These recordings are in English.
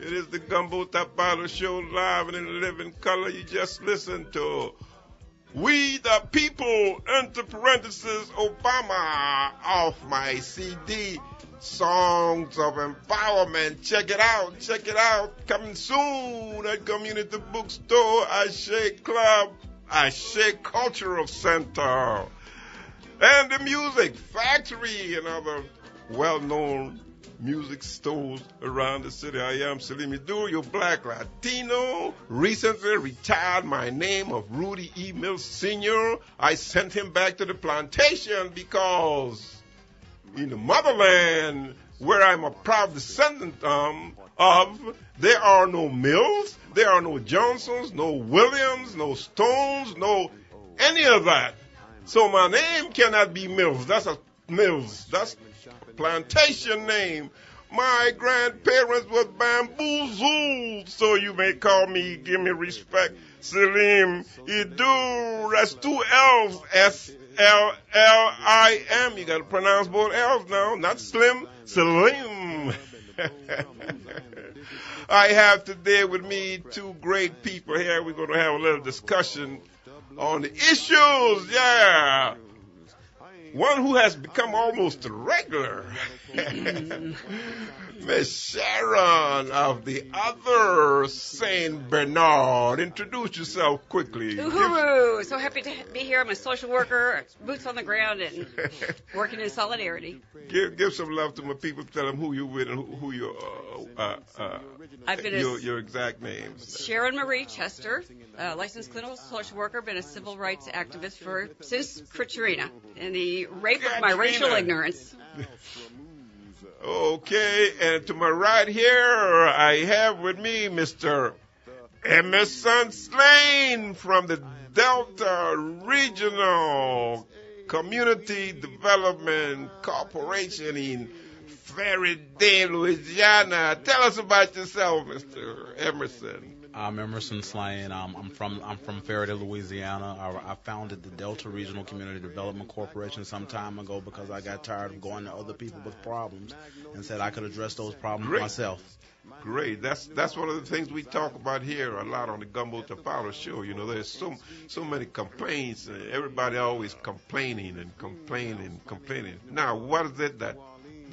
It is the Gumbo Tapado show live and in living color. You just listened to We the People, entre parentheses, Obama, off my CD, Songs of Empowerment. Check it out. Coming soon at Community Bookstore, Ashe Club, Ashe Cultural Center. And the Music Factory and other well-known music stores around the city. I am Salim Idur, your black Latino, recently retired my name of Rudy E. Mills Sr. I sent him back to the plantation because in the motherland, where I'm a proud descendant of, there are no Mills, there are no Johnsons, no Williams, no Stones, no any of that. So my name cannot be Mills. That's plantation name. My grandparents were bamboozled, so you may call me, give me respect, Salim Idur. That's two L's, S-L-L-I-M. You got to pronounce both L's now, not Slim, Salim. I have today with me two great people here. We're going to have a little discussion on the issues, yeah. One who has become almost a regular, Miss Sharon of the other Saint Bernard. Introduce yourself quickly. Uhuru! So happy to be here. I'm a social worker, boots on the ground, and working in solidarity. Give some love to my people. Tell them who you're with and who your your exact names. Sharon Marie Chester, licensed clinical social worker, been a civil rights activist since Katrina and the rape of my racial ignorance. Okay, and to my right here, I have with me Mr. Emerson Slane from the Delta Regional Community Development Corporation in Ferriday, Louisiana. Tell us about yourself, Mr. Emerson. I'm Emerson Slane. I'm from Ferriday, Louisiana. I founded the Delta Regional Community Development Corporation some time ago because I got tired of going to other people with problems and said I could address those problems myself. Great. That's one of the things we talk about here a lot on the Gumbo Tapado show. You know, there's so many complaints. Everybody always complaining. Now, what is it that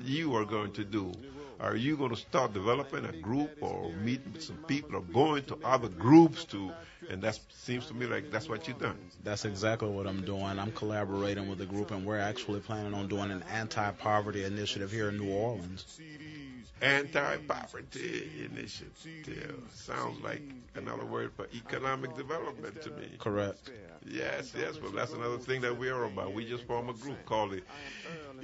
you are going to do? Are you going to start developing a group or meeting with some people or going to other groups and that seems to me like that's what you've done. That's exactly what I'm doing. I'm collaborating with a group and we're actually planning on doing an anti-poverty initiative here in New Orleans. Anti-poverty initiative. Sounds like another word for economic development to me. Correct. Yes. Well, that's another thing that we are about. We just formed a group called the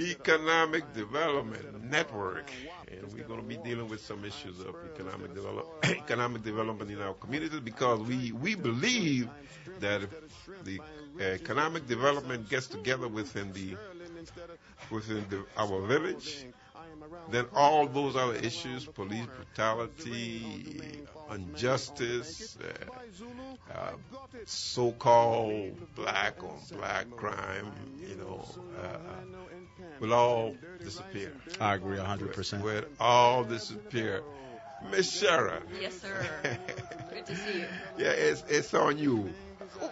Economic Development Network, and we're going to be dealing with some issues of economic development in our communities because we believe that if the economic development gets together within our village, then all those other issues, police brutality, injustice, so-called black-on-black crime, will all disappear. I agree 100%. Will all disappear. Miss Sharon. Yes, sir. Good to see you. Yeah, it's on you.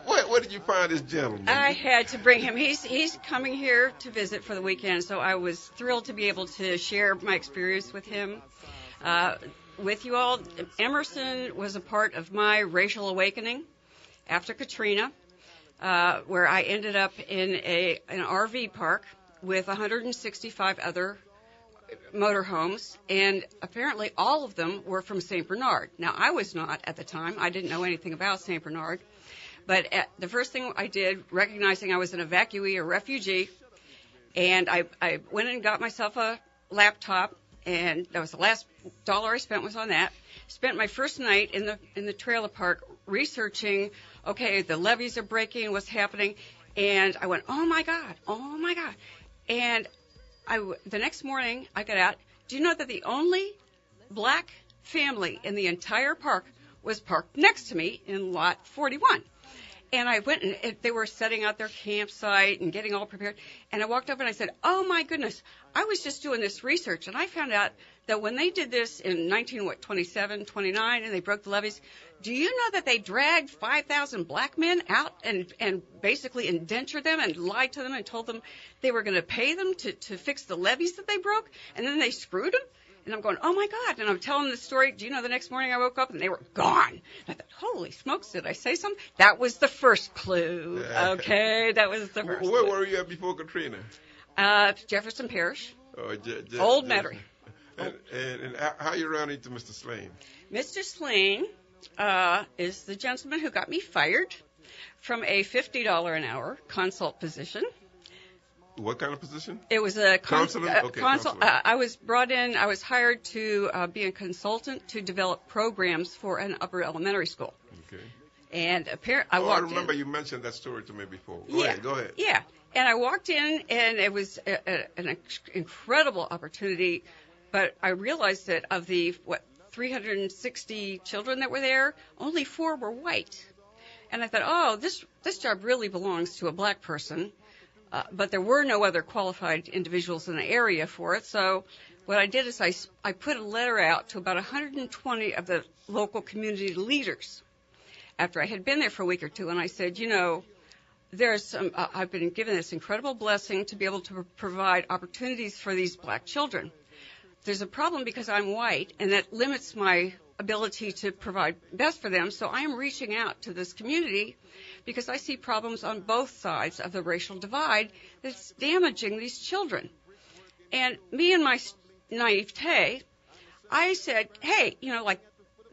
Where did you find this gentleman? I had to bring him. He's coming here to visit for the weekend, so I was thrilled to be able to share my experience with him. With you all, Emerson was a part of my racial awakening after Katrina, where I ended up in an RV park with 165 other motorhomes, and apparently all of them were from St. Bernard. Now, I was not at the time. I didn't know anything about St. Bernard. But the first thing I did, recognizing I was an evacuee, a refugee, and I went and got myself a laptop, and that was the last dollar I spent was on that. Spent my first night in the trailer park researching, okay, the levees are breaking, what's happening, and I went, oh my God. And the next morning I got out. Do you know that the only black family in the entire park was parked next to me in lot 41? And I went, and they were setting out their campsite and getting all prepared. And I walked up and I said, oh, my goodness, I was just doing this research. And I found out that when they did this in 1927, 29, and they broke the levees, do you know that they dragged 5,000 black men out and basically indentured them and lied to them and told them they were going to pay them to fix the levees that they broke? And then they screwed them? And I'm going, oh, my God. And I'm telling them the story. Do you know the next morning I woke up and they were gone? And I thought, holy smokes, did I say something? That was the first clue. Okay, that was the first Where clue. were you at before Katrina? Jefferson Parish. Old Metairie. And how you ran into Mr. Slane? Mr. Slane is the gentleman who got me fired from a $50 an hour consult position. What kind of position? It was a counselor. I was brought in. I was hired to be a consultant to develop programs for an upper elementary school. Okay. And I walked in. I remember you mentioned that story to me before. Go ahead. Yeah. And I walked in, and it was an incredible opportunity. But I realized that of the 360 children that were there, only 4 were white. And I thought, oh, this job really belongs to a black person. But there were no other qualified individuals in the area for it. So what I did is I put a letter out to about 120 of the local community leaders after I had been there for a week or two. And I said, you know, I've been given this incredible blessing to be able to provide opportunities for these black children. There's a problem because I'm white, and that limits my ability to provide best for them. So I am reaching out to this community because I see problems on both sides of the racial divide that's damaging these children. And me and my naivete, I said, hey, you know, like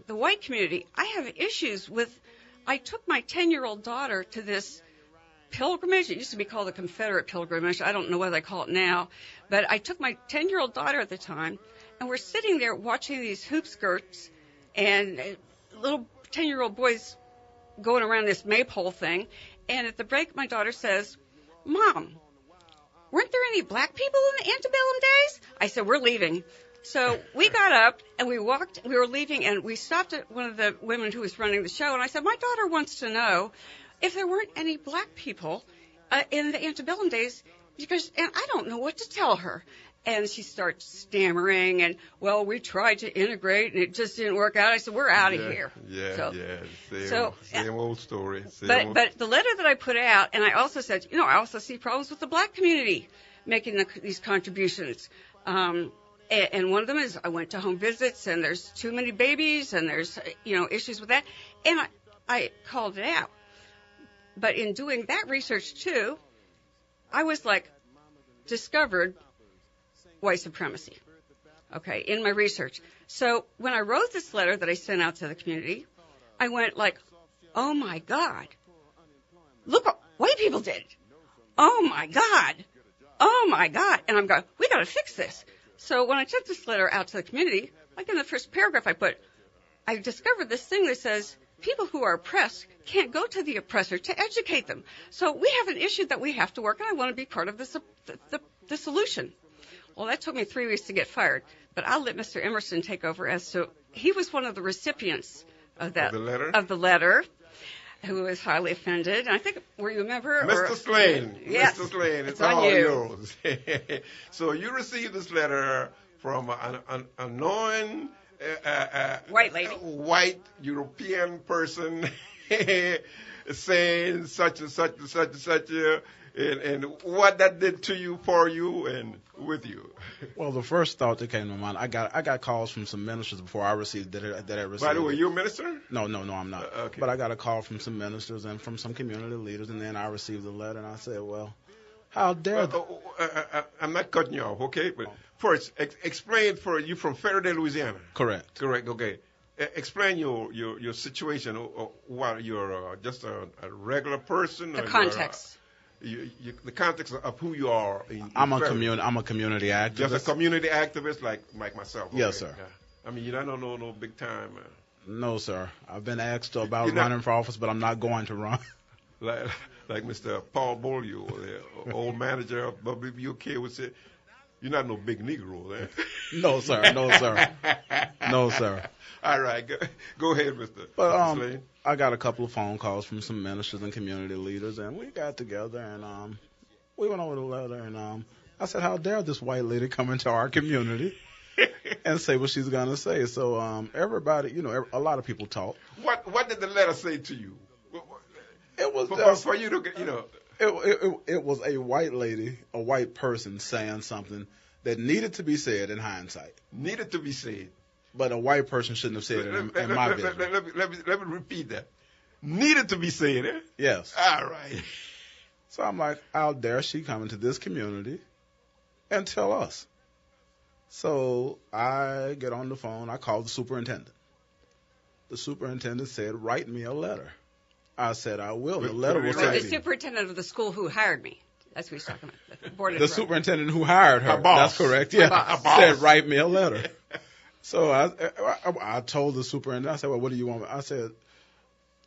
the white community, I have issues with, I took my 10-year-old daughter to this pilgrimage. It used to be called the Confederate pilgrimage. I don't know what they call it now. But I took my 10-year-old daughter at the time, and we're sitting there watching these hoop skirts and little 10-year-old boys going around this maypole thing. And at the break, my daughter says, Mom, weren't there any black people in the antebellum days? I said, we're leaving. So we got up and we walked. We were leaving, and we stopped at one of the women who was running the show. And I said, my daughter wants to know if there weren't any black people in the antebellum days, and I don't know what to tell her. And she starts stammering, and, well, we tried to integrate, and it just didn't work out. I said, we're out of here. Same old story. But the letter that I put out, and I also said, you know, I also see problems with the black community making these contributions. And one of them is I went to home visits, and there's too many babies, and there's, you know, issues with that. And I called it out. But in doing that research, too, I was discovered white supremacy, okay, in my research. So when I wrote this letter that I sent out to the community, I went oh, my God, look what white people did. Oh, my God. Oh, my God. And I'm going, we got to fix this. So when I took this letter out to the community, in the first paragraph I discovered this thing that says, people who are oppressed can't go to the oppressor to educate them. So we have an issue that we have to work on. I want to be part of the solution. Well, that took me 3 weeks to get fired, but I'll let Mr. Emerson take over as to he was one of the recipients of the letter, who was highly offended. And I think, were you a member? Mr. Slane. Yes. Mr. Slane, it's on all you. Yours. So you received this letter from an unknown white lady, white European person saying such and such and such and such, and what that did to you, for you, and with you. Well, the first thought that came to my mind, I got calls from some ministers before I received that. By the way, you a minister? No, I'm not. Okay. But I got a call from some ministers and from some community leaders, and then I received a letter, and I said, well, how dare they? I'm not cutting you off, okay? But first, explain for you from Faraday, Louisiana. Correct. Okay. Explain your situation. What you're just a regular person. The context. The context of who you are. I'm a community activist. Just a community activist like myself. Okay? Yes, sir. Yeah. I mean, you don't know no big time. No, sir. I've been asked about running for office, but I'm not going to run. Like Mr. Paul Beaulieu, the old manager of WBOK, would say, You're not no big Negro, eh? No, sir. No, sir. No, sir. All right, go ahead, Mr. But Slade. I got a couple of phone calls from some ministers and community leaders, and we got together and we went over the letter, and I said, how dare this white lady come into our community and say what she's gonna say? So everybody, a lot of people talk. What did the letter say to you? It was for you to, It was a white lady, a white person saying something that needed to be said in hindsight. Needed to be said. But a white person shouldn't have said it in my vision. Let me repeat that. Needed to be said, eh? Yes. All right. So I'm like, how dare she come into this community and tell us? So I get on the phone. I call the superintendent. The superintendent said, write me a letter. I said, I will. The letter will say. The superintendent of the school who hired me. That's what he's talking about. The superintendent who hired her. Boss. That's correct. Yeah. Said, write me a letter. So I told the superintendent, I said, well, what do you want? I said,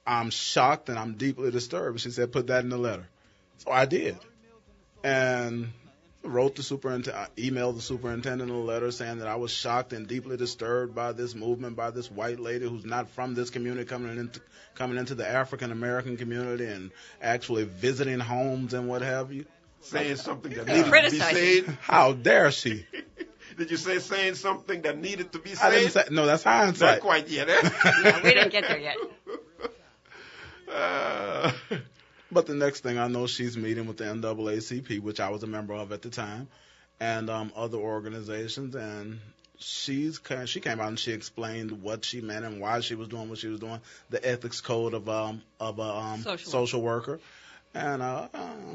I'm shocked and I'm deeply disturbed. She said, put that in the letter. So I did. And emailed the superintendent a letter saying that I was shocked and deeply disturbed by this movement, by this white lady who's not from this community coming into the African American community and actually visiting homes and what have you. Saying something that needed to be said. How dare she? Did you say saying something that needed to be said? I didn't say, no, that's hindsight. Not quite yet. No, we didn't get there yet. But the next thing I know, she's meeting with the NAACP, which I was a member of at the time, and other organizations. And she came out and she explained what she meant and why she was doing what she was doing, the ethics code of a social worker. And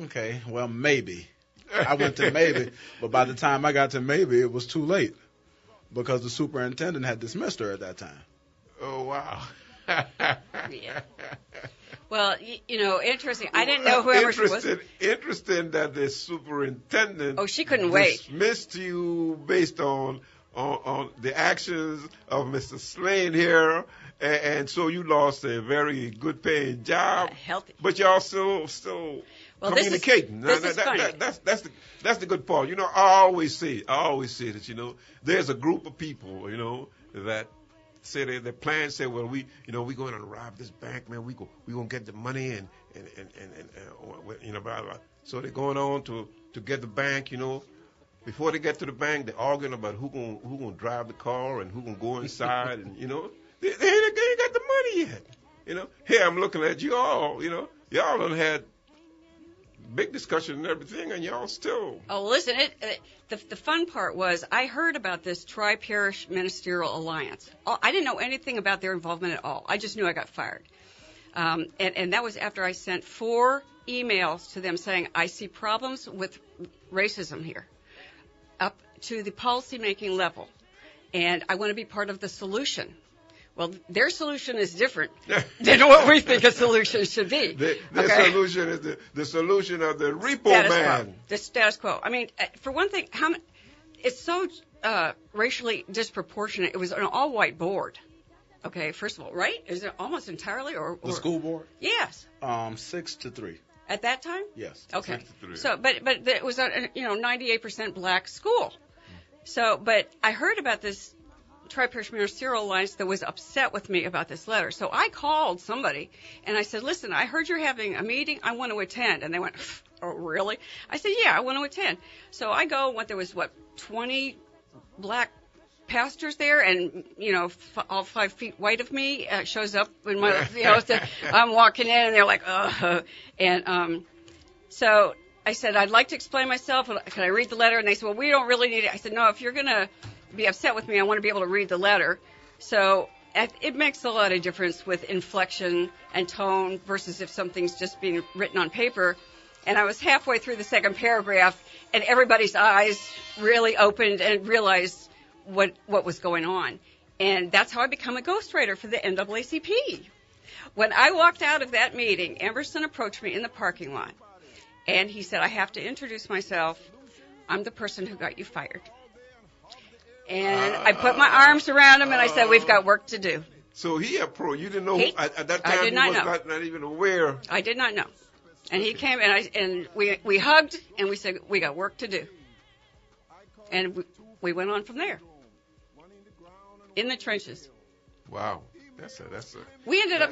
okay, well, maybe. I went to maybe, but by the time I got to maybe, it was too late because the superintendent had dismissed her at that time. Oh, wow. Yeah. Well, interesting. I didn't know who Emerson was. Interesting that the superintendent she couldn't wait. Dismissed you based on the actions of Mr. Slade here, and so you lost a very good paying job. Healthy. But y'all still communicating. This is funny. That's the good part. I always say that there's a group of people that say their plans say, well, we're going to rob this bank, man. We gonna get the money and blah, blah. So they're going on to get the bank. Before they get to the bank, they're arguing about who gonna drive the car and who gonna go inside, and they ain't got the money yet. Here I'm looking at you all. Y'all done had big discussion and everything, and y'all still. Oh, listen, the fun part was I heard about this Tri-Parish Ministerial Alliance. I didn't know anything about their involvement at all. I just knew I got fired. And that was after I sent 4 emails to them saying, I see problems with racism here up to the policymaking level, and I want to be part of the solution. Well, their solution is different than what we think a solution should be. Their solution is the solution of the repo man. The status quo. I mean, for one thing, it's so racially disproportionate. It was an all-white board. Okay, first of all, right? Is it almost entirely or the school board? Yes. 6-3. At that time? Yes. Okay. 6-3. So, but it was a 98% black school. So, but I heard about this Tri-Parish Ministerial Alliance that was upset with me about this letter. So I called somebody and I said, listen, I heard you're having a meeting. I want to attend. And they went, oh, really? I said, yeah, I want to attend. So I go, there was 20 black pastors there, and all 5 feet white of me shows up in my I'm walking in and they're like, and so I said, I'd like to explain myself. Can I read the letter? And they said, well, we don't really need it. I said, no, if you're going to be upset with me, I want to be able to read the letter. So it makes a lot of difference with inflection and tone versus if something's just being written on paper. And I was halfway through the second paragraph, and everybody's eyes really opened and realized what was going on. And that's how I become a ghostwriter for the NAACP. When I walked out of that meeting, Emerson approached me in the parking lot, and he said, I have to introduce myself. I'm the person who got you fired. And I put my arms around him, and I said, we've got work to do. So he approached. You didn't know at that time. I did not know. Not even aware. I did not know. And he came, and we hugged, and we said, we got work to do. And we went on from there. In the trenches. Wow. That's a. We ended up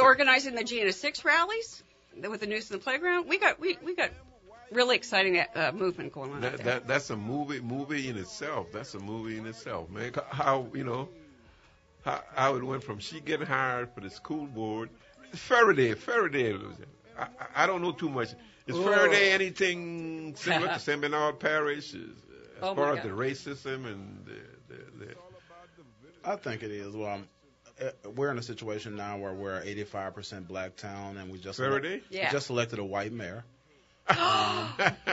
organizing the Jena 6 rallies with the News in the Playground. We got really exciting movement going on out there. That's a movie in itself. That's a movie in itself, man. How it went from she getting hired for the school board. Faraday. I don't know too much. Is Faraday anything similar to St. Bernard Parish as far as the racism and the I think it is. Well, we're in a situation now where we're 85% black town, and we just elected a white mayor.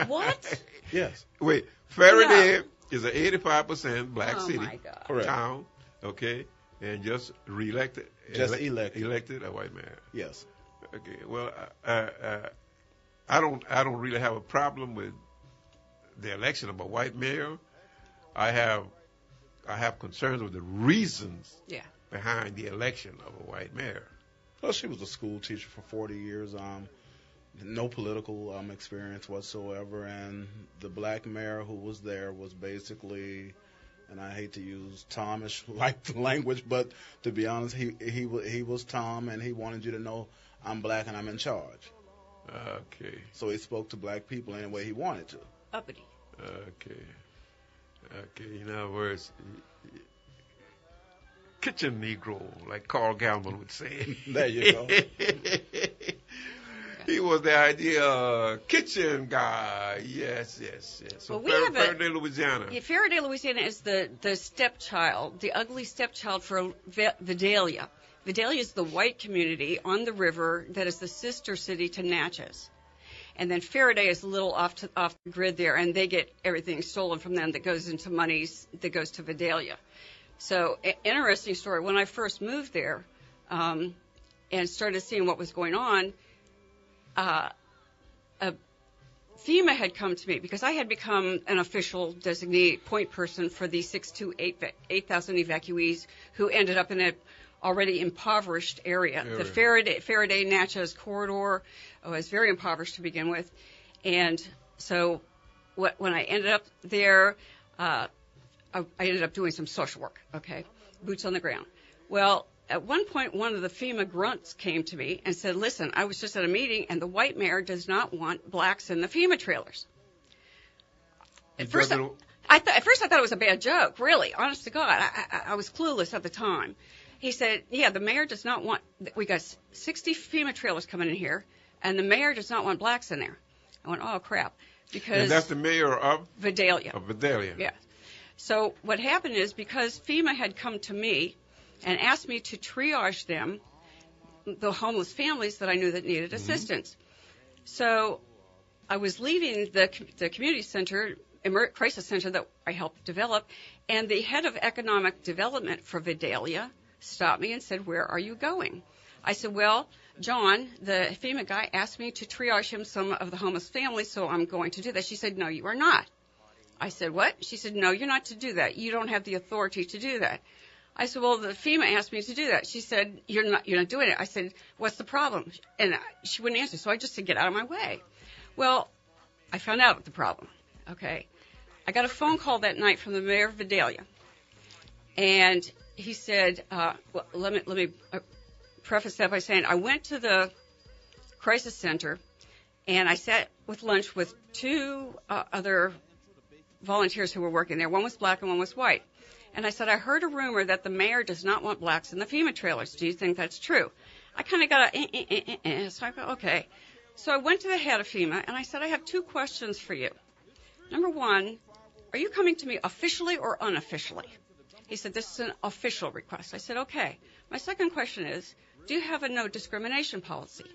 What? Yes. Wait, Faraday is an 85% black city town, okay, and just elected a white mayor. Yes. Okay. Well, I don't really have a problem with the election of a white mayor. I have concerns with the reasons behind the election of a white mayor. Well, she was a school teacher for 40 years, no political experience whatsoever, and the black mayor who was there was basically, and I hate to use Tomish like language, but to be honest, he was Tom, and he wanted you to know I'm black and I'm in charge. Okay. So he spoke to black people any way he wanted to. Uppity. Okay. In other words, kitchen Negro, like Carl Galman would say. There you go. He was the idea kitchen guy. Yes. So well, Faraday, Louisiana. Yeah, Faraday, Louisiana is the stepchild, the ugly stepchild for Vidalia. Vidalia is the white community on the river that is the sister city to Natchez. And then Faraday is a little off the grid there, and they get everything stolen from them that goes into monies that goes to Vidalia. So, interesting story. When I first moved there and started seeing what was going on, FEMA had come to me because I had become an official designee point person for the 8,000 evacuees who ended up in a already impoverished area. The Faraday Natchez corridor was very impoverished to begin with. And so when I ended up there, I ended up doing some social work, boots on the ground. Well, at one point, one of the FEMA grunts came to me and said, listen, I was just at a meeting, and the white mayor does not want blacks in the FEMA trailers. At first I thought it was a bad joke, really, honest to God. I was clueless at the time. He said, the mayor does not want, we got 60 FEMA trailers coming in here, and the mayor does not want blacks in there. I went, oh, crap. And that's the mayor of? Vidalia. Of Vidalia. Yeah. So what happened is because FEMA had come to me and asked me to triage them, the homeless families that I knew that needed assistance. So I was leaving the community center, crisis center that I helped develop, and the head of economic development for Vidalia stopped me and said, where are you going? I said, well, John, the FEMA guy, asked me to triage him some of the homeless families, so I'm going to do that. She said, no, you are not. I said, what? She said, no, you're not to do that. You don't have the authority to do that. I said, well, the FEMA asked me to do that. She said, you're not doing it. I said, what's the problem? And she wouldn't answer, so I just said, get out of my way. Well, I found out the problem, I got a phone call that night from the mayor of Vidalia, and he said, let me preface that by saying I went to the crisis center, and I sat with lunch with two other volunteers who were working there. One was black and one was white. And I said, I heard a rumor that the mayor does not want blacks in the FEMA trailers. Do you think that's true? I kind of got so I go, okay. So I went to the head of FEMA, and I said, I have two questions for you. Number one, are you coming to me officially or unofficially? He said, this is an official request. I said, okay. My second question is, do you have a no discrimination policy?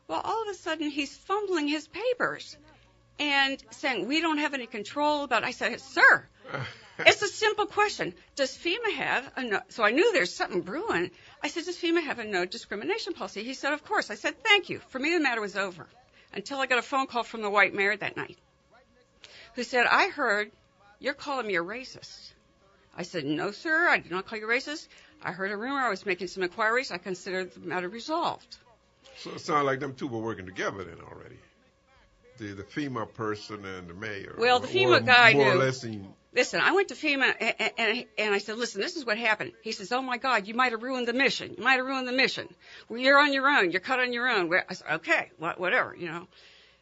Well, all of a sudden, he's fumbling his papers and saying, we don't have any control about it. I said, sir, it's a simple question. Does FEMA have a no? So I knew there's something brewing. I said, does FEMA have a no discrimination policy? He said, of course. I said, thank you. For me, the matter was over until I got a phone call from the white mayor that night who said, I heard you're calling me a racist. I said, no, sir, I did not call you racist. I heard a rumor. I was making some inquiries. I considered the matter resolved. So it sounded like them two were working together then already. the FEMA person and the mayor. Well, the FEMA guy more knew. Or less Listen, I went to FEMA and I said, listen, this is what happened. He says, oh my God, you might have ruined the mission. You might have ruined the mission. Well, you're on your own. You're cut on your own. I said, okay, whatever, you know.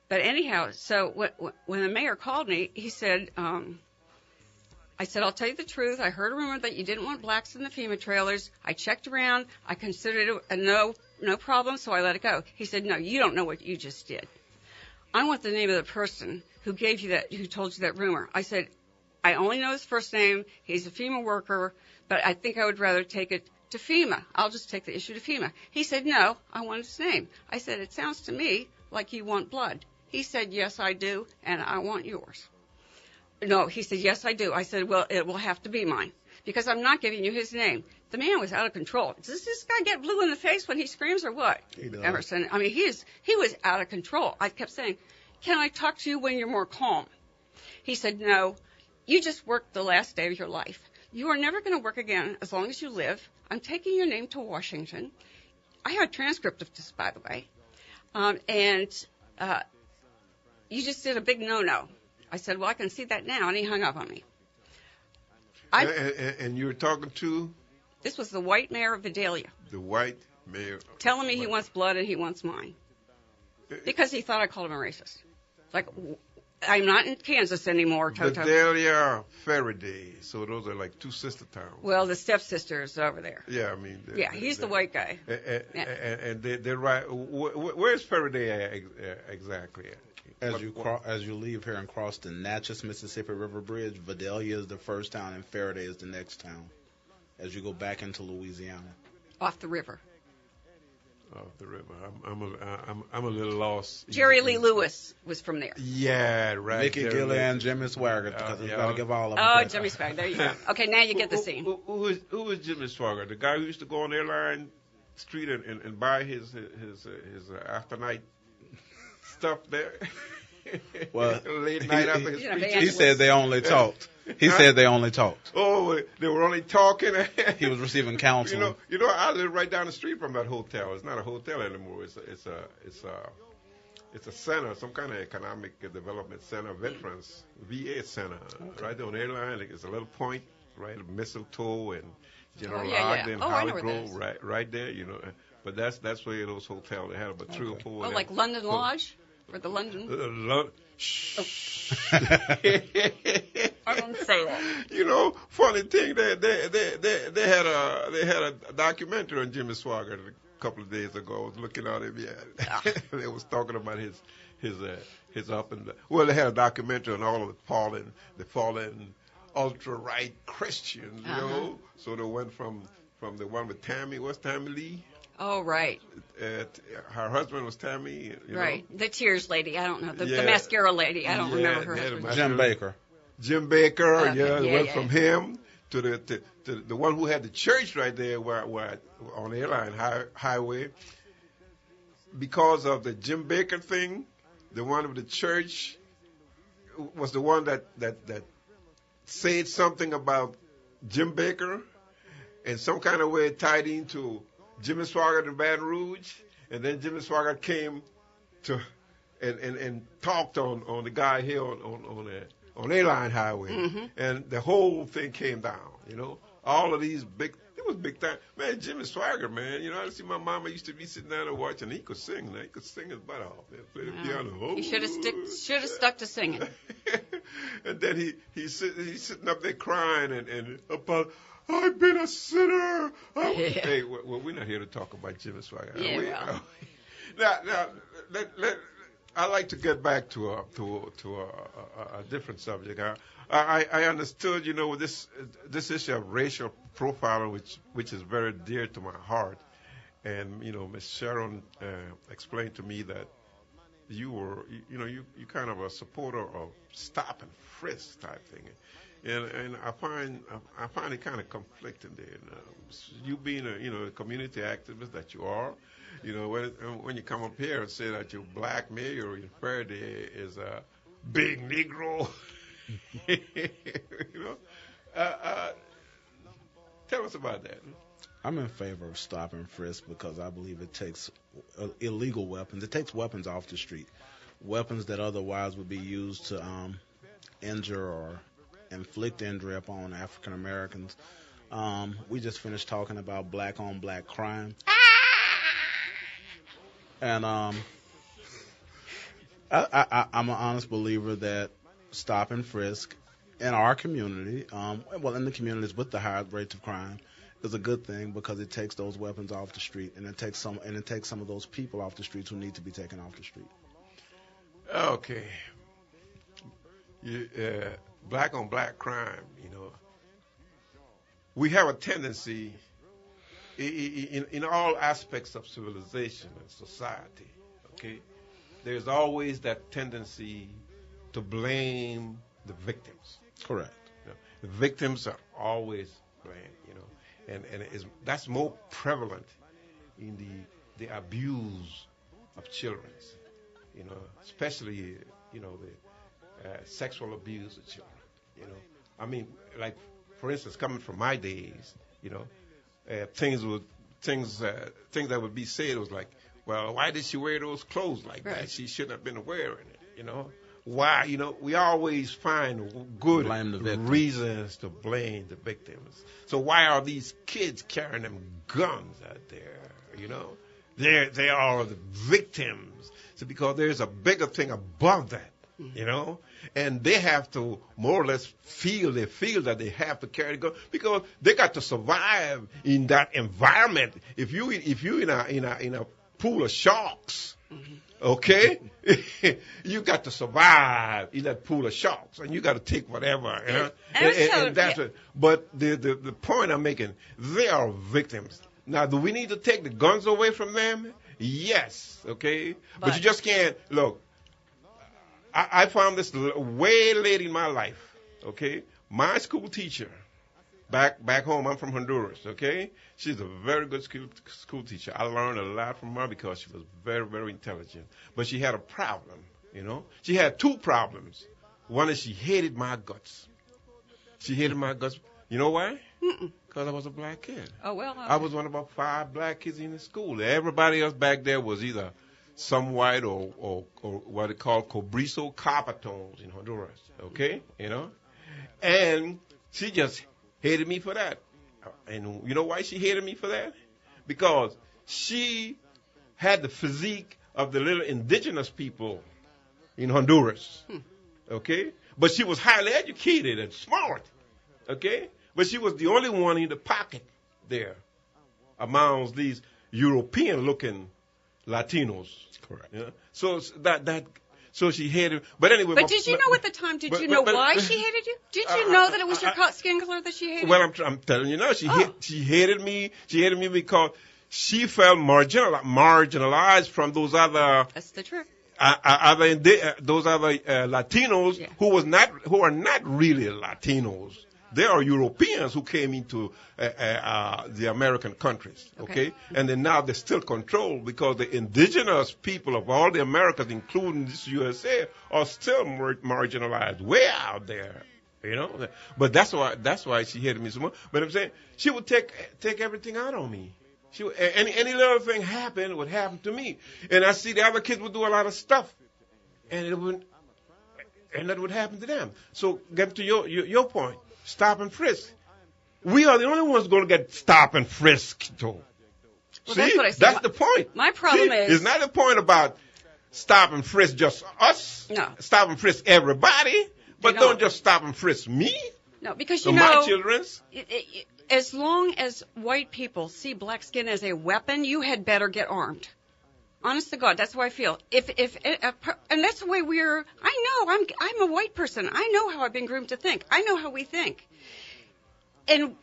But anyhow, so when the mayor called me, he said, I said, I'll tell you the truth. I heard a rumor that you didn't want blacks in the FEMA trailers. I checked around. I considered it a no problem, so I let it go. He said, no, you don't know what you just did. I want the name of the person who gave you that, who told you that rumor. I said, I only know his first name. He's a FEMA worker, but I think I would rather take it to FEMA. I'll just take the issue to FEMA. He said, no, I want his name. I said, it sounds to me like you want blood. He said, yes, I do, and I want yours. No, he said, yes, I do. I said, well, it will have to be mine because I'm not giving you his name. The man was out of control. Does this guy get blue in the face when he screams or what? He does. Emerson. I mean, he was out of control. I kept saying, can I talk to you when you're more calm? He said, no. You just worked the last day of your life. You are never going to work again as long as you live. I'm taking your name to Washington. I have a transcript of this, by the way. You just did a big no-no. I said, well, I can see that now, and he hung up on me. And you were talking to? This was the White Mayor of Vidalia. The White Mayor. Telling me he wants blood and he wants mine. Because he thought I called him a racist. Like, I'm not in Kansas anymore, Toto. Vidalia, Faraday. So those are like two sister towns. Well, the stepsisters over there. Yeah, I mean. Yeah, he's the white guy. And they're right. Where's Faraday exactly? As you leave here and cross the Natchez, Mississippi River Bridge, Vidalia is the first town and Faraday is the next town. As you go back into Louisiana. Off the river. Off the river. I'm a little lost. Jerry Lee Lewis was from there. Yeah, right. Mickey Gillian, Jimmy Swaggart, because it's got to give all of them. Oh, Jimmy Swaggart. There you go. Okay, now you get the scene. Who is Jimmy Swaggart? The guy who used to go on Airline Street and buy his afternight stuff there. Well, late night after his he said they only talked. He said they only talked. Oh, they were only talking. He was receiving counseling. You know, I live right down the street from that hotel. It's not a hotel anymore. It's a center, some kind of economic development center, veterans VA center, right there on Airline. It's a little point, right, Mistletoe and General Ogden, Holly Grove, right there. You know, but that's where those hotels they had about 3 or 4. Oh, like London Lodge. For the London. I don't say that. You know, funny thing, they had a documentary on Jimmy Swaggart a couple of days ago. I was looking at him. Yeah, they was talking about his up and well, they had a documentary on all of the fallen ultra right Christians. You know, so they went from the one with Tammy. What's Tammy Lee? Oh, right. Her husband was Tammy. You know? The Tears lady. I don't know. The mascara lady. I don't remember her husband. Jim Baker. Jim Baker, went from him to the one who had the church right there where on the Airline Highway. Because of the Jim Baker thing, the one with the church was the one that said something about Jim Baker in some kind of way tied into Jimmy Swaggart in Baton Rouge, and then Jimmy Swaggart came to and talked on the guy here on Airline Highway, and the whole thing came down. You know, all of these it was big time. Man, Jimmy Swaggart, man. You know, I see my mama used to be sitting down and watching. He could sing. He could sing his butt off. Play the piano. Oh. He should have stuck to singing. And then he's sitting up there crying and about. I've been a sinner. Hey, well, we're not here to talk about Jimmy Swaggart. Yeah, Now, I'd like to get back to a different subject. I understood, you know, this issue of racial profiling, which is very dear to my heart, and you know, Miss Sharon explained to me that you were, you kind of a supporter of stop and frisk type thing. And I find it kind of conflicting there. You being a community activist that you are, you know, when you come up here and say that your black mayor in Faraday is a big Negro, you know, tell us about that. I'm in favor of stop and frisk because I believe it takes illegal weapons. It takes weapons off the street. weapons that otherwise would be used to injure or inflict injury upon African Americans. We just finished talking about black on black crime. And I'm an honest believer that stop and frisk in our community, in the communities with the high rates of crime, is a good thing because it takes those weapons off the street, and it takes some of those people off the streets who need to be taken off the street. Okay. Black on black crime, we have a tendency in all aspects of civilization and society, okay? There's always that tendency to blame the victims. Correct. The victims are always blamed, and that's more prevalent in the abuse of children, especially, the sexual abuse of children, I mean, like, for instance, coming from my days, things that would be said was like, well, why did she wear those clothes like right. that? She shouldn't have been wearing it, Why, we always find good reasons to blame the victims. So why are these kids carrying them guns out there, They are the victims. So because there's a bigger thing above that, and they have to more or less feel that they have to carry the gun because they got to survive in that environment. If you in a pool of sharks, okay, you got to survive in that pool of sharks, and you got to take whatever. And that's it. But the point I'm making, they are victims. Now, do we need to take the guns away from them? Yes, okay, but you just can't look. I found this way late in my life, okay? My school teacher, back home, I'm from Honduras, okay? She's a very good school teacher. I learned a lot from her because she was very, very intelligent. But she had a problem, She had two problems. One is she hated my guts. She hated my guts. You know why? Because I was a black kid. Oh, well. I was one of about 5 black kids in the school. Everybody else back there was either some white or what they call cobrizo carpetones in Honduras, okay, and she just hated me for that. And you know why she hated me for that? Because she had the physique of the little indigenous people in Honduras, okay, but she was highly educated and smart, okay, but she was the only one in the pocket there amongst these European-looking Latinos. Correct. So she hated. But anyway. But did you know at the time? Did you know why she hated you? Did you know that it was your skin color that she hated? Well, I'm telling you now. She hated me. She hated me because she felt marginalized from those other. That's the truth. Those other Latinos who are not really Latinos. They are Europeans who came into the American countries, okay? And then now they're still controlled because the indigenous people of all the Americas, including this USA, are still marginalized way out there, But that's why she hated me so much. But I'm saying she would take everything out on me. She would, any little thing would happen to me, and I see the other kids would do a lot of stuff, and that would happen to them. So get to your point. Stop and frisk. We are the only ones going to get stop and frisked, though. Well, see, that's what I said. That's the point. My problem is... It's not the point about stop and frisk just us. No. Stop and frisk everybody. But don't just stop and frisk me. No, because my children's. As long as white people see black skin as a weapon, you had better get armed. Honest to God, that's how I feel. And that's the way I'm a white person. I know how I've been groomed to think. I know how we think. And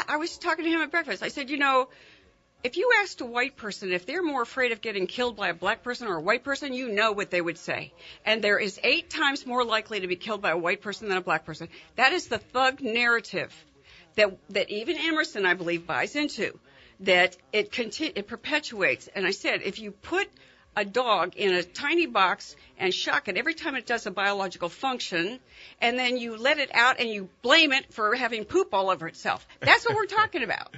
I was talking to him at breakfast. I said, if you asked a white person if they're more afraid of getting killed by a black person or a white person, you know what they would say. And there is 8 times more likely to be killed by a white person than a black person. That is the thug narrative that even Emerson, I believe, buys into. That it perpetuates. And I said, if you put a dog in a tiny box and shock it every time it does a biological function, and then you let it out and you blame it for having poop all over itself, that's what we're talking about.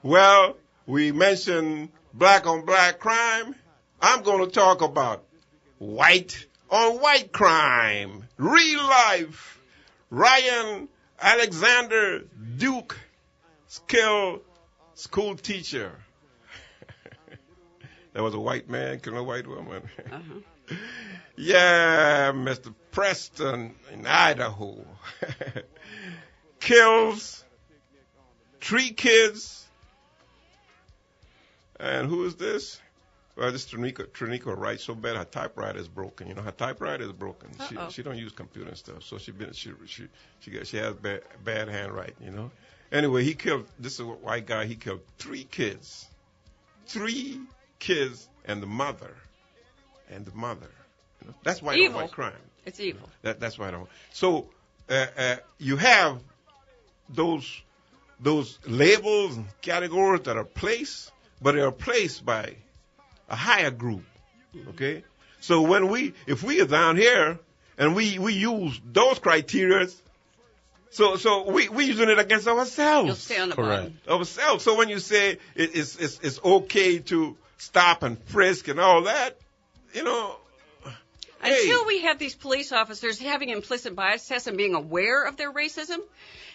Well, we mentioned black on black crime. I'm going to talk about white on white crime, real life. Ryan Alexander Duke killed school teacher. That was a white man killing a white woman. Uh-huh. Yeah, Mr. Preston in Idaho kills 3 kids. And who is this? Well, this Trinica writes so bad her typewriter is broken. You know, her typewriter is broken. She don't use computer and stuff, so she has bad handwriting. You know. Anyway, he killed. This is a white guy. He killed 3 kids, 3 kids, and the mother, You know? That's white on white crime. It's evil. That's white on. So you have those labels and categories that are placed, but they are placed by a higher group, okay? So if we are down here and we use those criteria, so we using it against ourselves. You'll stay on the bottom. Ourselves. So when you say it's okay to stop and frisk and all that, you know. Until we have these police officers having implicit bias tests and being aware of their racism,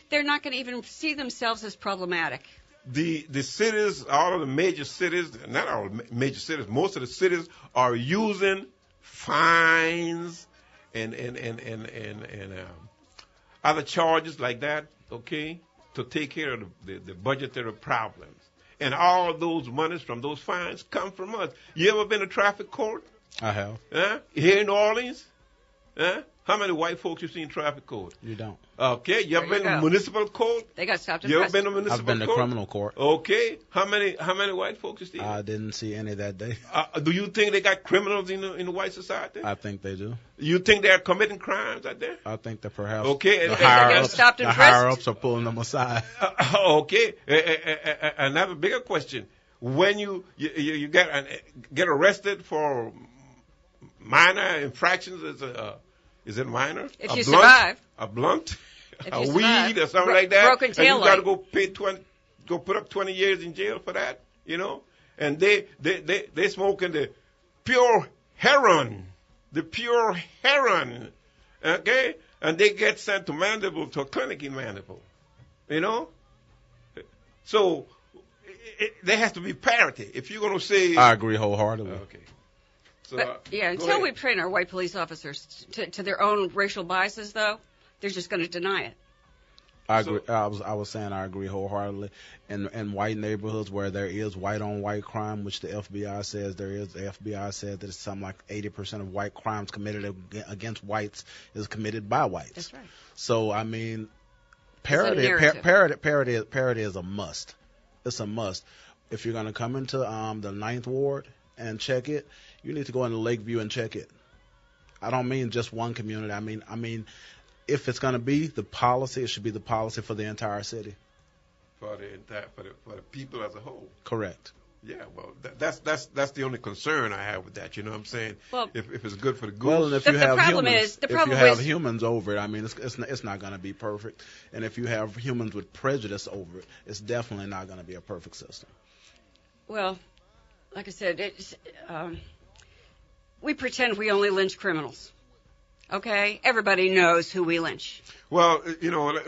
they're not going to even see themselves as problematic. The cities, all of the major cities, not all major cities, most of the cities are using fines and other charges like that, okay, to take care of the budgetary problems. And all those monies from those fines come from us. You ever been to traffic court? I have. Here in New Orleans? How many white folks you seen in traffic court? You don't. Okay, you ever been to municipal court? They got stopped and You ever arrested. been to municipal court? I've been to criminal court. Okay, how many white folks you seen? I didn't see any that day. Do you think they got criminals in the white society? I think they do. You think they're committing crimes out there? I think that perhaps okay, the and higher ups are pulling them aside. Okay, another bigger question: when you get arrested for minor infractions, is it minor? If you survive. A blunt? If A you weed survive. or something like that? Broken tail and you got to light. go put up 20 years in jail for that, you know? And they smoking the pure heroin. The pure heroin, okay? And they get sent to Mandible, to a clinic in Mandible, you know? So there has to be parity. If you're going to say... I agree wholeheartedly. Okay. So, But, until we train our white police officers to their own racial biases, though, they're just going to deny it. I agree. I was saying I agree wholeheartedly. In white neighborhoods where there is white on white crime, which the FBI says there is, the FBI said that it's something like 80% of white crimes committed against whites is committed by whites. That's right. So I mean, parity is a must. It's a must. If you're going to come into the 9th Ward and check it, you need to go into Lakeview and check it. I don't mean just one community. I mean, if it's going to be the policy, it should be the policy for the entire city. For the people as a whole. Correct. Yeah, well, that's the only concern I have with that. You know what I'm saying? Well, if it's good for the goose. Well, and if The you have problem humans, is- the if problem you have is- humans over it, I mean, it's not going to be perfect. And if you have humans with prejudice over it, it's definitely not going to be a perfect system. Well, like I said, we pretend we only lynch criminals. Okay? Everybody knows who we lynch. Well, you know,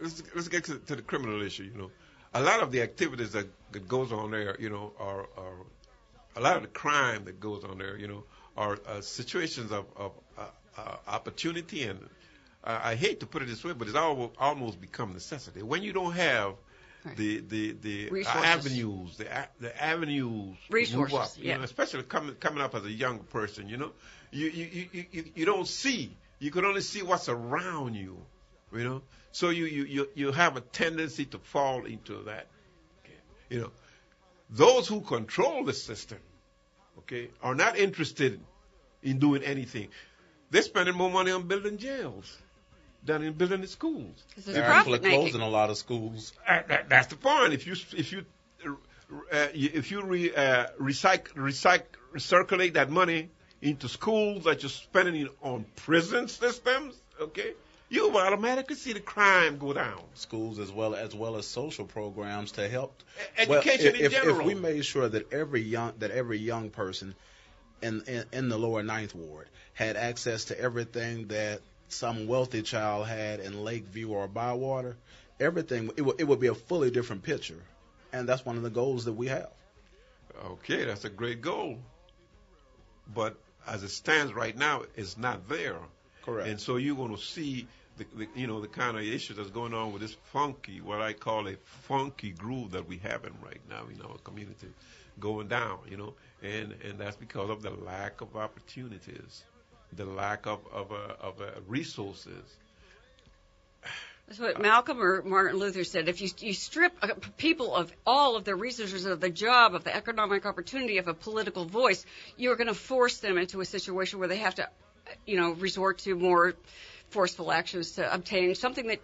let's get to the criminal issue. You know, a lot of the activities that goes on there, you know, are a lot of the crime that goes on there, you know, are situations of opportunity, and I hate to put it this way, but it's almost become necessity. When you don't have the avenues, the avenues resources, move up, you know, especially coming up as a young person, you know, you don't see. You can only see what's around you, you know. So you have a tendency to fall into that. Okay? You know, those who control the system, okay, are not interested in doing anything. They're spending more money on building jails than in building the schools. They're actually closing a lot of schools. That's the point. If you recirculate that money into schools that you're spending on prison systems, okay, you will automatically see the crime go down. Schools as well as social programs to help education in general. If we made sure that every young person in the lower Ninth Ward had access to everything that some wealthy child had in Lakeview or Bywater, everything, it would be a fully different picture. And that's one of the goals that we have. Okay, that's a great goal. But as it stands right now, it's not there. Correct. And so you're going to see the kind of issues that's going on with this funky, what I call a funky groove that we have in right now in our community, going down, and that's because of the lack of opportunities, the lack of resources. That's what Malcolm or Martin Luther said. If you strip people of all of the resources, of the job, of the economic opportunity, of a political voice, you're going to force them into a situation where they have to, resort to more forceful actions to obtain something that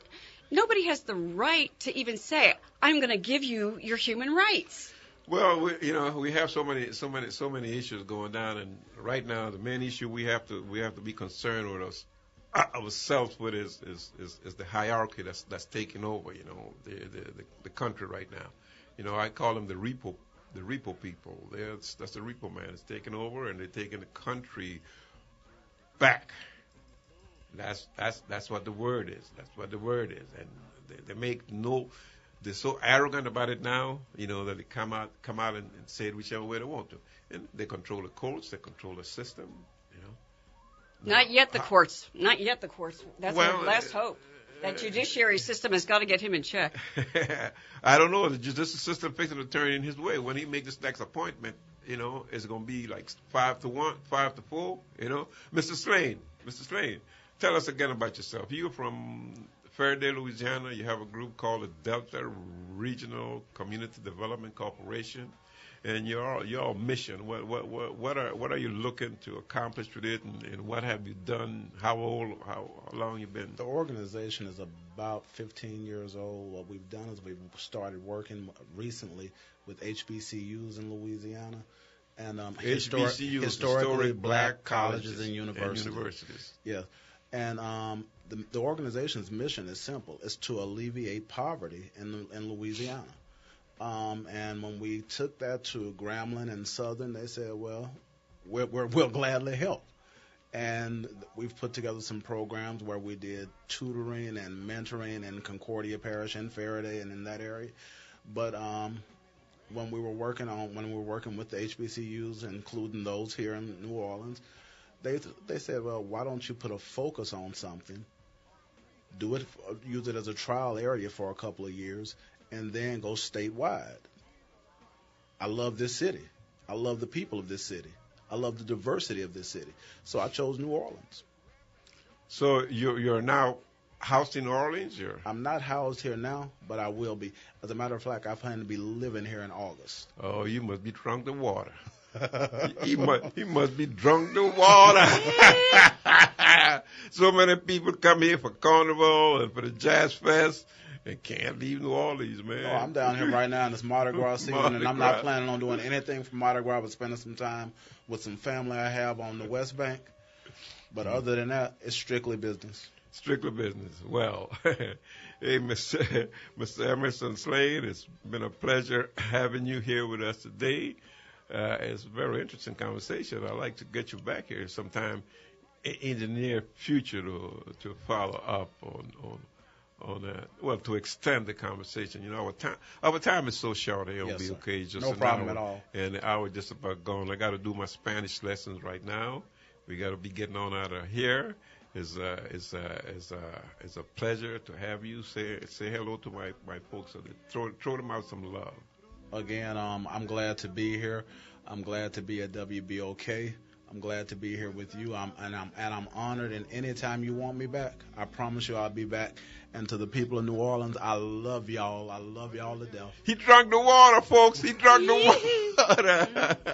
nobody has the right to even say, I'm going to give you your human rights. Well, we have so many issues going down, and right now the main issue we have to be concerned with ourselves with is the hierarchy that's taking over, the country right now. I call them the repo people. That's the repo man. It's taking over, and they're taking the country back. That's what the word is. That's what the word is, and they make they're so arrogant about it now, that they come out and say it whichever way they want to, and they control the courts, they control the system, Not yet the courts. Not yet the courts. That's our last hope. That judiciary system has got to get him in check. I don't know. The judicial system fixing to turn in his way. When he makes this next appointment, it's going to be like 5-1, 5-4, Mr. Slane, tell us again about yourself. You're from Faraday, Louisiana. You have a group called the Delta Regional Community Development Corporation. And your mission, what are you looking to accomplish with it, and what have you done? How long you been? The organization is about 15 years old. What we've done is we've started working recently with HBCUs in Louisiana, and historically black colleges and universities. Yeah, and the organization's mission is simple: it's to alleviate poverty in Louisiana. And when we took that to Grambling and Southern, they said, well, we'll gladly help. And we've put together some programs where we did tutoring and mentoring in Concordia Parish and Faraday and in that area. But when we were working with the HBCUs, including those here in New Orleans, they said, well, why don't you put a focus on something, use it as a trial area for a couple of years, and then go statewide. I love this city. I love the people of this city. I love the diversity of this city. So I chose New Orleans. So you're now housed in New Orleans? I'm not housed here now, but I will be. As a matter of fact, I plan to be living here in August. Oh, you must be drunk to water. he must be drunk to water. So many people come here for Carnival and for the Jazz Fest. They can't leave New Orleans, man. Oh, I'm down here right now in this Mardi Gras season, and I'm not planning on doing anything for Mardi Gras but spending some time with some family I have on the West Bank. But other than that, it's strictly business. Strictly business. Well, hey, Mr. Emerson Slade, it's been a pleasure having you here with us today. It's a very interesting conversation. I'd like to get you back here sometime in the near future to follow up on that. Well, to extend the conversation. Our time is so short here on WBOK. Just no problem at all. And the hour just about gone. I got to do my Spanish lessons right now. We got to be getting on out of here. It's a pleasure to have you. Say hello to my folks. Throw them out some love. Again, I'm glad to be here. I'm glad to be at WBOK. I'm glad to be here with you. I'm honored. And anytime you want me back, I promise you I'll be back. And to the people of New Orleans, I love y'all. I love y'all to death. He drunk the water, folks. He drunk the water.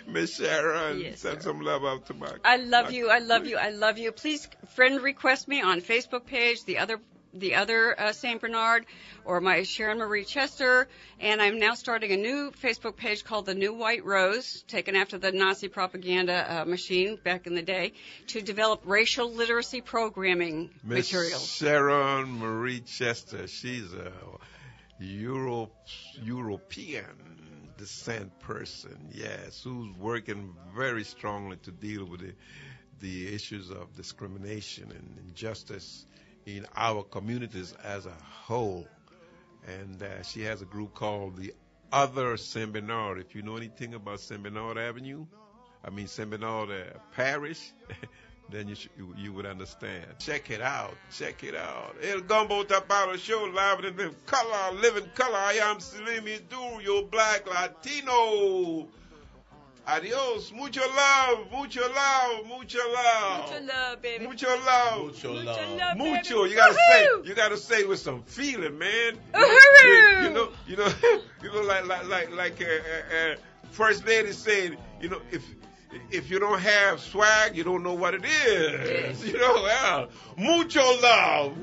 Miss Sharon, yes, send sir. some love out to my. I love you. I love you. I love you. Please friend request me on Facebook page, the other St. Bernard, or my Sharon Marie Chester. And I'm now starting a new Facebook page called The New White Rose, taken after the Nazi propaganda machine back in the day, to develop racial literacy programming materials. Sharon Marie Chester, she's a European descent person, yes, who's working very strongly to deal with the issues of discrimination and injustice in our communities as a whole. And she has a group called the Other Saint Bernard. If you know anything about Saint Bernard Avenue, Saint Bernard Parish, then you would understand. Check it out. Check it out. El Gumbo Tapado show live in living color. I am Salimi your black Latino. Adios. Mucho love. Mucho love. Mucho love. Mucho love, baby. Mucho love. Mucho love. love, Mucho. baby. You gotta say it with some feeling, man. Woohoo! You know, like First Lady said, if you don't have swag, you don't know what it is. Yes. Mucho love.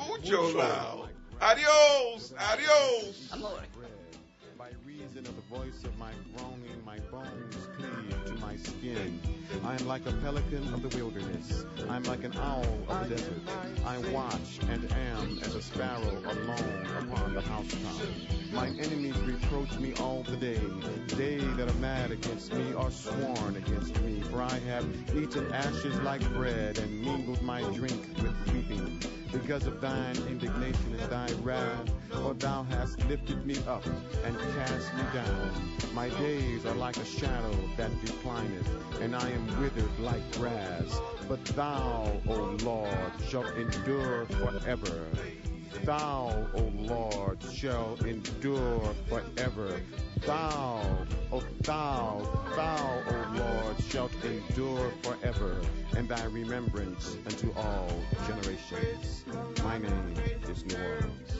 Mucho love. Adios. Amore. By reason of the voice of my groaning, my bones cleave to my skin. I am like a pelican of the wilderness. I am like an owl of the desert. I watch and am as a sparrow alone upon the housetop. My enemies reproach me all the day. They that are mad against me are sworn against me. For I have eaten ashes like bread and mingled my drink with weeping. Because of thine indignation and thy wrath, for thou hast lifted me up and cast me down. My days are like a shadow that declineth, and I am withered like grass. But thou, O Lord, shalt endure forever. Thou, O Lord, shall endure forever. Thou, O Lord, shalt endure forever, and thy remembrance unto all generations. My name is New Orleans.